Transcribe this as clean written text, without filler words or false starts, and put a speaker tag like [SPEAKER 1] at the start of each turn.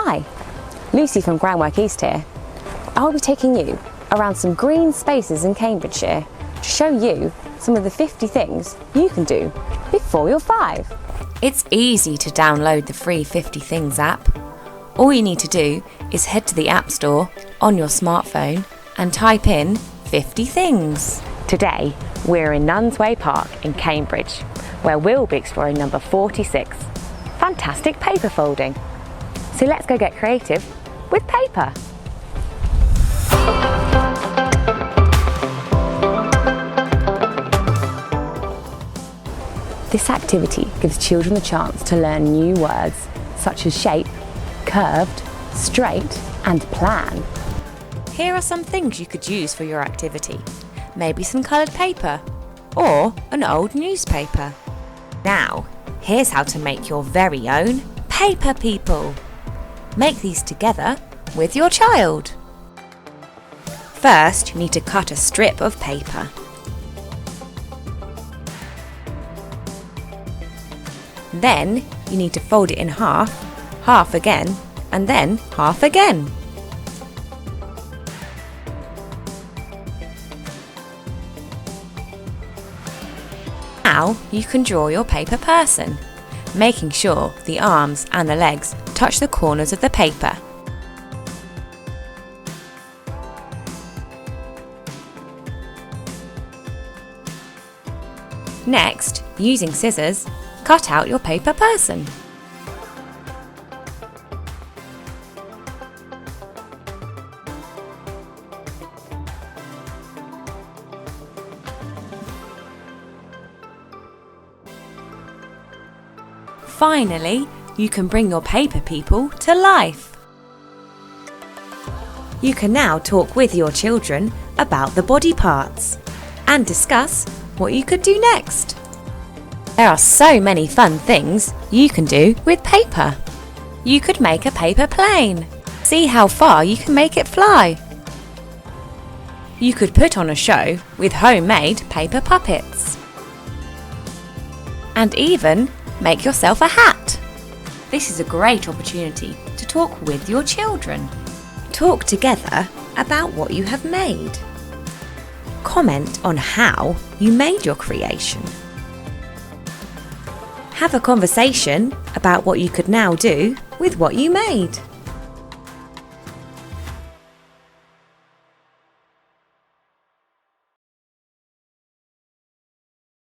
[SPEAKER 1] Hi, Lucy from Groundwork East here. I'll be taking you around some green spaces in Cambridgeshire to show you some of the 50 things you can do before you're 5.
[SPEAKER 2] It's easy to download the free 50 Things app. All you need to do is head to the App Store on your smartphone and type in 50 Things.
[SPEAKER 1] Today, we're in Nuns Way Park in Cambridge, where we'll be exploring number 46, fantastic paper folding. So let's go get creative with paper. This activity gives children the chance to learn new words such as shape, curved, straight and plan.
[SPEAKER 2] Here are some things you could use for your activity. Maybe some coloured paper or an old newspaper. Now, here's how to make your very own paper people. Make these together with your child. First, you need to cut a strip of paper. Then, you need to fold it in half, half again, and then half again. Now you can draw your paper person, making sure the arms and the legs touch the corners of the paper. Next, using scissors, cut out your paper person. Finally, you can bring your paper people to life. You can now talk with your children about the body parts and discuss what you could do next. There are so many fun things you can do with paper. You could make a paper plane. See how far you can make it fly. You could put on a show with homemade paper puppets. And even make yourself a hat. This is a great opportunity to talk with your children. Talk together about what you have made. Comment on how you made your creation. Have a conversation about what you could now do with what you made.